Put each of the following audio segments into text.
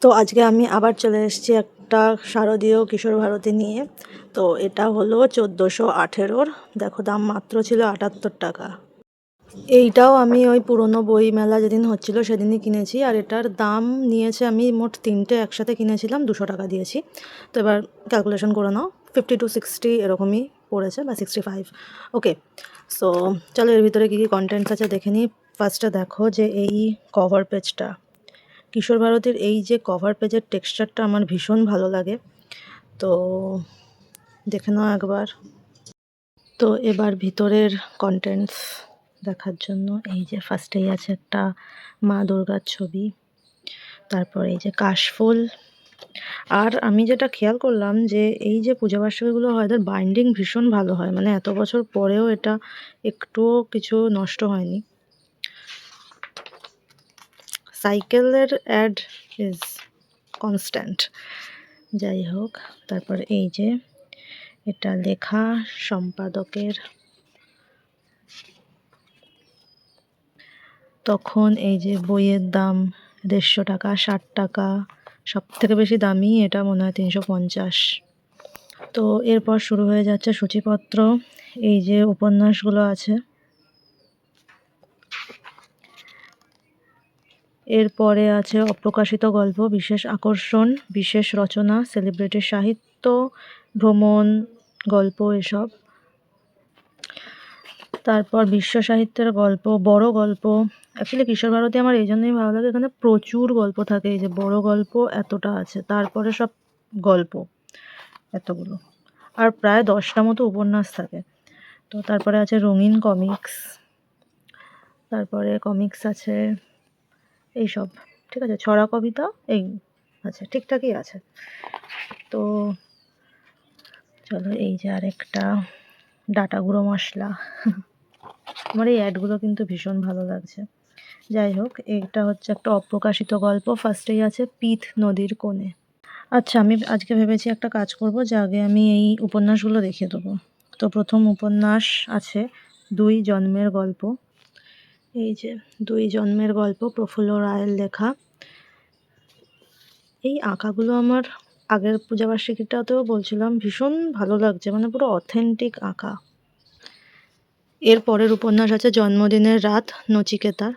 তো আজকে আমি আবার চলে এসেছি একটা শারদীয় কিশোর ভারতী নিয়ে। তো এটা হলো 1418-র। দেখো, দাম মাত্র ছিল 78 টাকা। এইটাও আমি ওই পুরনো বই মেলা যেদিন হচ্ছিল সেদিনই কিনেছি, আর এটার দাম নিয়েছে, আমি মোট তিনটে একসাথে কিনেছিলাম, 200 টাকা দিয়েছি। তো এবার ক্যালকুলেশন করে নাও, 50 to 60 এরকমই পড়েছে, বা 65। ওকে, সো চলো এর ভিতরে কী কী কন্টেন্টস আছে দেখে নিই। ফার্স্টে দেখো যে এই কভার পেজটা, কিশোর ভারতীর এই যে কভার পেজের টেক্সচারটা আমার ভীষণ ভালো লাগে। তো দেখে নাও একবার। তো এবার ভিতরের কন্টেন্টস দেখার জন্য এই যে ফার্স্টেই আছে একটা মা দুর্গার ছবি, তারপর এই যে কাশফুল। আর আমি যেটা খেয়াল করলাম যে এই যে পূজা বার্ষিকীগুলো হয়, এদের বাইন্ডিং ভীষণ ভালো হয়, মানে এত বছর পরেও এটা একটুও কিছু নষ্ট হয়নি। সাইকেলের অ্যাড ইজ কনস্ট্যান্ট। যাই হোক, তারপর এই যে এটা লেখা সম্পাদকের, তখন এই যে বইয়ের দাম 150 টাকা, 60 টাকা, সব থেকে বেশি দামি এটা মনে হয় 350। তো এরপর শুরু হয়ে যাচ্ছে সূচিপত্র। এই যে উপন্যাসগুলো আছে, এরপরে আছে অপ্রকাশিত গল্প, বিশেষ আকর্ষণ, বিশেষ রচনা, সেলিব্রিটি সাহিত্য, ভ্রমণ গল্প, এসব। তারপর বিশ্ব সাহিত্যের গল্প, বড় গল্প। অ্যাকচুয়ালি কিশোর ভারতী আমার এই জন্যই ভালো লাগে, এখানে প্রচুর গল্প থাকে। এই যে বড় গল্প এতটা আছে, তারপরে সব গল্প এতগুলো, আর প্রায় 10টা মতো উপন্যাস থাকে। তো তারপরে আছে রঙিন কমিক্স, তারপরে কমিক্স আছে এইসব, ঠিক আছে, ছড়া কবিতা এই আছে, ঠিকঠাকই আছে। তো চলো এই যে আরেকটা ডাটা গুঁড়ো মশলা। আমার এই অ্যাডগুলো কিন্তু ভীষণ ভালো লাগছে। যাই হোক, এটা হচ্ছে একটা অপ্রকাশিত গল্প। ফার্স্টেই আছে পিত নদীর কোণে। আচ্ছা, আমি আজকে ভেবেছি একটা কাজ করব, যে আগে আমি এই উপন্যাসগুলো দেখিয়ে দেবো। তো প্রথম উপন্যাস আছে দুই জন্মের গল্প। এই যে দুই জন্মের গল্প, প্রফুল্ল রায়ের লেখা। এই আঁকাগুলো আমার আগের পূজাবার্ষিকীটাতেও বলছিলাম ভীষণ ভালো লাগছে, মানে পুরো অথেন্টিক আঁকা। এর পরের উপন্যাস আছে জন্মদিনের রাত, নচিকেতার।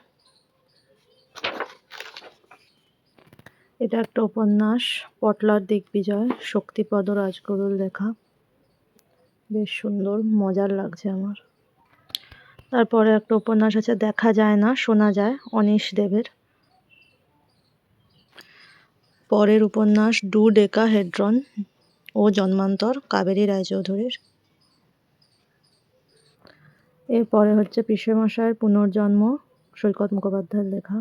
এটা একটা উপন্যাস, পটলার দিগ্বিজয়, শক্তিপদ রাজগুরুর লেখা। বেশ সুন্দর, মজার লাগছে আমার। তারপরে একটা উপন্যাস আছে দেখা যায় না শোনা যায়, অনীশ দেবের। পরের উপন্যাস ডুডেকাহেড্রন ও জন্মান্তর, কাবেরী রায়চৌধুরীর। এরপরে হচ্ছে পিসেমশায়ের পুনর্জন্ম, সৈকত মুখোপাধ্যায়ের লেখা।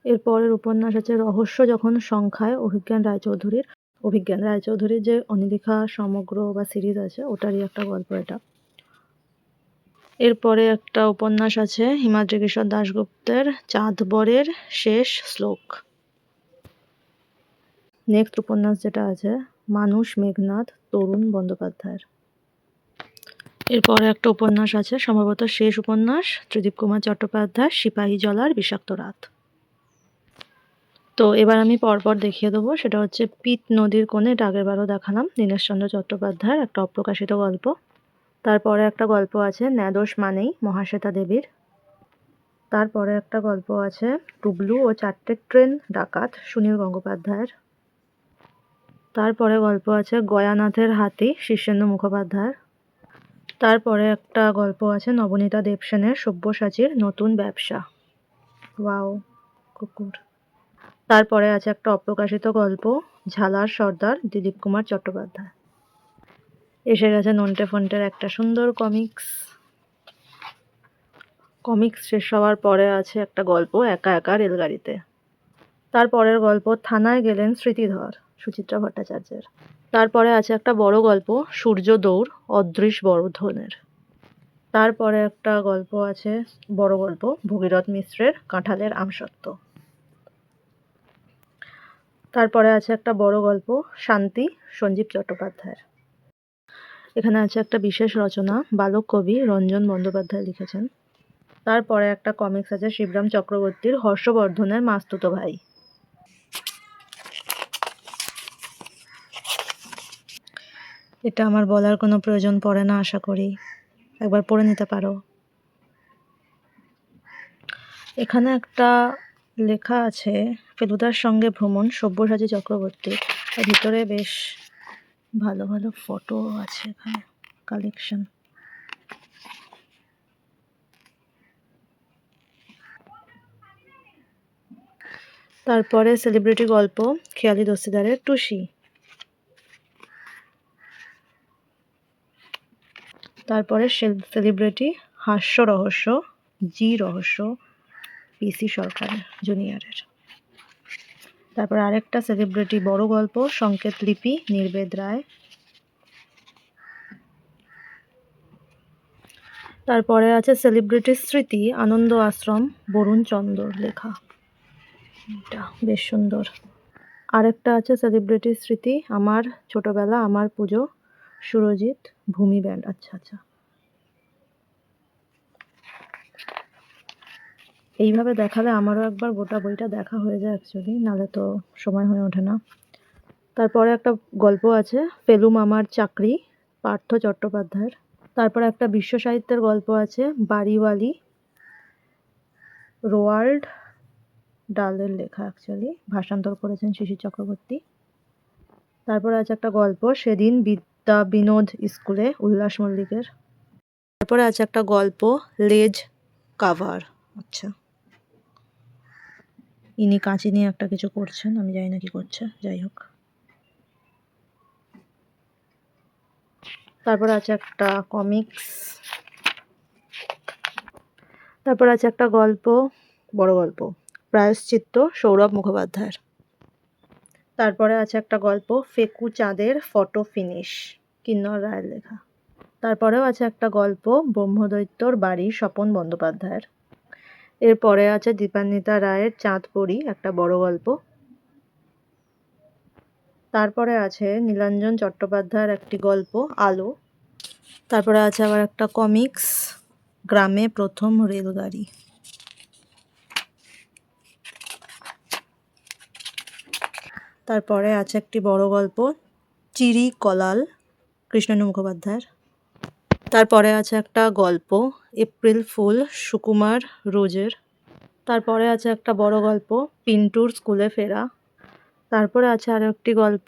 এর পরের উপন্যাস আছে রহস্য যখন সংখ্যায়, অভিজ্ঞান রায়চৌধুরীর। অভিজ্ঞান রায়চৌধুরীর যে অনিলিখা সমগ্র বা সিরিজ আছে, ওটারই একটা গল্প এটা। এরপরে একটা উপন্যাস আছে হিমাদ্রি কিশোর দাশগুপ্তের, চাঁদবরের শেষ শ্লোক। নেক্সট উপন্যাস যেটা আছে মানুষ মেঘনাদ, তরুণ বন্দ্যোপাধ্যায়ের। এরপরে একটা উপন্যাস আছে, সম্ভবত শেষ উপন্যাস, ত্রিদীপ কুমার চট্টোপাধ্যায়, সিপাহী জলার বিষাক্ত রাত। তো এবার আমি পরপর দেখিয়ে দেবো। সেটা হচ্ছে পিত নদীর কোণে, এটা আগেরবারও দেখালাম, দীনেশচন্দ্র চট্টোপাধ্যায়ের একটা অপ্রকাশিত গল্প। তারপরে একটা গল্প আছে ন্যাদোষ মানেই, মহাশ্বেতা দেবীর। তারপরে একটা গল্প আছে টুবলু ও 4টে ট্রেন ডাকাত, সুনীল গঙ্গোপাধ্যায়ের। তারপরে গল্প আছে গয়ানাথের হাতি, শীর্ষেন্দু মুখোপাধ্যায়ের। তারপরে একটা গল্প আছে নবনীতা দেবসেনের, সব্যসাচীর নতুন ব্যবসা। ওয়াও, কুকুর। তারপরে আছে একটা অপ্রকাশিত গল্প ঝালার সর্দার, দিলীপ কুমার চট্টোপাধ্যায়। এসে গেছে নন্টে ফন্টের একটা সুন্দর কমিক্স। কমিক্স শেষ হওয়ার পরে আছে একটা গল্প একা একা রেলগাড়িতে। তারপরের গল্প থানায় গেলেন স্মৃতিধর, সুচিত্রা ভট্টাচার্যের। তারপরে আছে একটা বড় গল্প সূর্য দৌড়, অদৃশ বর্ধনের। তারপরে একটা গল্প আছে বড় গল্প ভগীরথ মিশ্রের, কাঁঠালের আমসত্ত্ব। তারপরে আছে একটা বড় গল্প শান্তি, সঞ্জীব চট্টোপাধ্যায়ের। এখানে আছে একটা বিশেষ রচনা বালক কবি, রঞ্জন বন্দ্যোপাধ্যায় লিখেছেন। তারপরে একটা কমিক্স আছে শিবরাম চক্রবর্তীর হর্ষবর্ধনের মাস্তুতো ভাই। এটা আমার বলার কোনো প্রয়োজন পড়ে না, আশা করি একবার পড়ে নিতে পারো। এখানে একটা লেখা আছে ফেলুদার সঙ্গে ভ্রমণ, সব্যসাচী চক্রবর্তী। আর ভিতরে বেশ ভালো ভালো ফটো আছে এখানে, কালেকশন। তারপরে সেলিব্রিটি গল্প খেয়ালি দস্তিদারের টুসি। তারপরে সেলিব্রিটি হাস্য রহস্য জি রহস্য পিসি সরকার জুনিয়রের। তারপর আরেকটা সেলিব্রিটি বড় গল্প সংকেত লিপি নির্বেদ রায়। তারপরে আছে সেলিব্রিটি স্মৃতি আনন্দ আশ্রম বরুণ চন্দ্রর লেখা, এটা বেশ সুন্দর। আরেকটা আছে সেলিব্রিটি স্মৃতি আমার ছোটবেলা আমার পুজো সুরজিৎ ভূমি ব্যান্ড। আচ্ছা আচ্ছা, এইভাবে দেখালে আমারও একবার গোটা বইটা দেখা হয়ে যায় অ্যাকচুয়ালি, নাহলে তো সময় হয়ে ওঠে না। তারপরে একটা গল্প আছে ফেলুম আমার চাকরি পার্থ চট্টোপাধ্যায়ের। তারপরে একটা বিশ্ব সাহিত্যের গল্প আছে বাড়িওয়ালি রোয়াল্ড ডালের লেখা, অ্যাকচুয়ালি ভাষান্তর করেছেন শিশির চক্রবর্তী। তারপরে আছে একটা গল্প সেদিন বিদ্যা বিনোদ স্কুলে উল্লাস মল্লিকের। তারপরে আছে একটা গল্প লেজ কাভার। আচ্ছা, ইনি কাঁচি নিয়ে একটা কিছু করছেন, আমি জানি না কি করছে, যাই হোক। তারপরে আছে একটা কমিক্স। তারপর আছে একটা গল্প বড় গল্প প্রায়শ্চিত্ত সৌরভ মুখোপাধ্যায়ের। তারপরে আছে একটা গল্প ফেকু চাঁদের ফটো ফিনিশ কিন্নর রায়ের লেখা। তারপরেও আছে একটা গল্প ব্রহ্মদৈত্যর বাড়ি স্বপন বন্দ্যোপাধ্যায়ের। এরপরে আছে দীপান্বিতা রায়ের চাঁদপড়ি, একটা বড় গল্প। তারপরে আছে নীলাঞ্জন চট্টোপাধ্যায়ের একটি গল্প আলো। তারপরে আছে আবার একটা কমিক্স গ্রামে প্রথম রেলগাড়ি। তারপরে আছে একটি বড় গল্প চিরি কলাল কৃষ্ণেন্দু মুখোপাধ্যায়ের। তারপরে আছে একটা গল্প এপ্রিল ফুল সুকুমার রোজের। তারপরে আছে একটা বড় গল্প পিন্টুর স্কুলে ফেরা। তারপরে আছে আরও একটি গল্প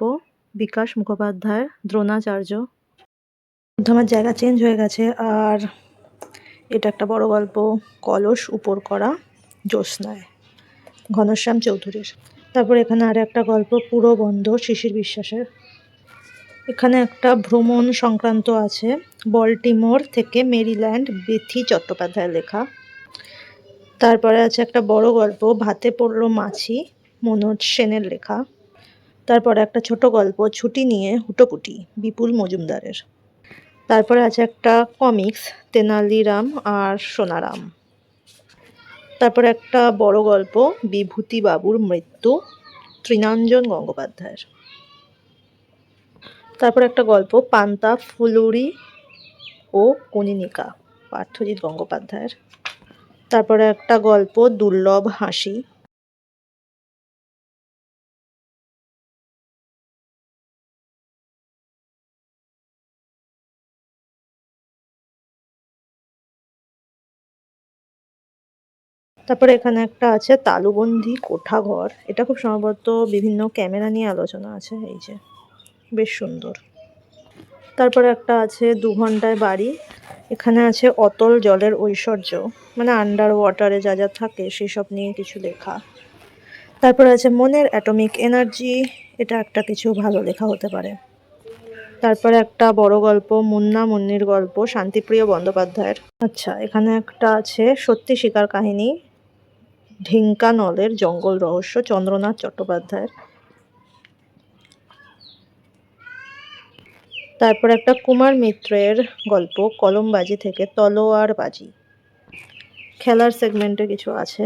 বিকাশ মুখোপাধ্যায়ের দ্রোণাচার্য। আমার জায়গা চেঞ্জ হয়ে গেছে। আর এটা একটা বড় গল্প কলস উপর করা জ্যোৎস্নায় ঘনশ্যাম চৌধুরীর। তারপর এখানে আর একটা গল্প পুরো বন্ধ শিশির বিশ্বাসের। এখানে একটা ভ্রমণ সংক্রান্ত আছে বল্টিমোর থেকে মেরিল্যান্ড বেথি চট্টোপাধ্যায়ের লেখা। তারপরে আছে একটা বড় গল্প ভাতে পড়লো মাছি মনোজ সেনের লেখা। তারপরে একটা ছোট গল্প ছুটি নিয়ে হুটোপুটি বিপুল মজুমদারের। তারপরে আছে একটা কমিক্স তেনালিরাম আর সোনারাম। তারপরে একটা বড় গল্প বিভূতি বাবুর মৃত্যু তৃণাঞ্জন গঙ্গোপাধ্যায়ের। তারপর একটা গল্প পান্তা ফুলুরি ও কনিনিকা পার্থজিৎ গঙ্গোপাধ্যায়ের। তারপরে একটা গল্প দুর্লভ হাসি। তারপরে এখানে একটা আছে তালুবন্দি কোঠাঘর, এটা খুব সম্ভবত বিভিন্ন ক্যামেরা নিয়ে আলোচনা আছে, এই যে বেশ সুন্দর। তারপরে একটা আছে 2 ঘন্টায় বাড়ি, এখানে আছে অতল জলের ঐশ্বর্য, মানে আন্ডার ওয়াটারে যা যা থাকে সেসব নিয়ে কিছু লেখা। তারপরে আছে মনের অ্যাটমিক এনার্জি, এটা একটা কিছু ভালো লেখা হতে পারে। তারপরে একটা বড় গল্প মুন্না মুন্নির গল্প শান্তিপ্রিয় বন্দ্যোপাধ্যায়ের। আচ্ছা, এখানে একটা আছে সত্যি শিকার কাহিনী ঢেঙ্কানলের জঙ্গল রহস্য চন্দ্রনাথ চট্টোপাধ্যায়ের। তারপর একটা কুমার মিত্রের গল্প কলমবাজি থেকে তলোয়ার বাজি। খেলার সেগমেন্টে কিছু আছে।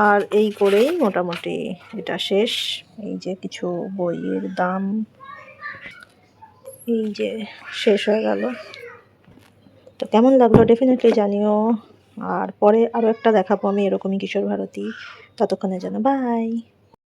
আর এই করেই মোটামুটি এটা শেষ। এই যে কিছু বইয়ের দাম। এই যে শেষ হয়ে গেল। তো কেমন লাগলো ডেফিনেটলি জানিও। আর পরে আরও একটা দেখাবো আমি এরকমই কিশোর ভারতী। ততক্ষণের জন্য বাই।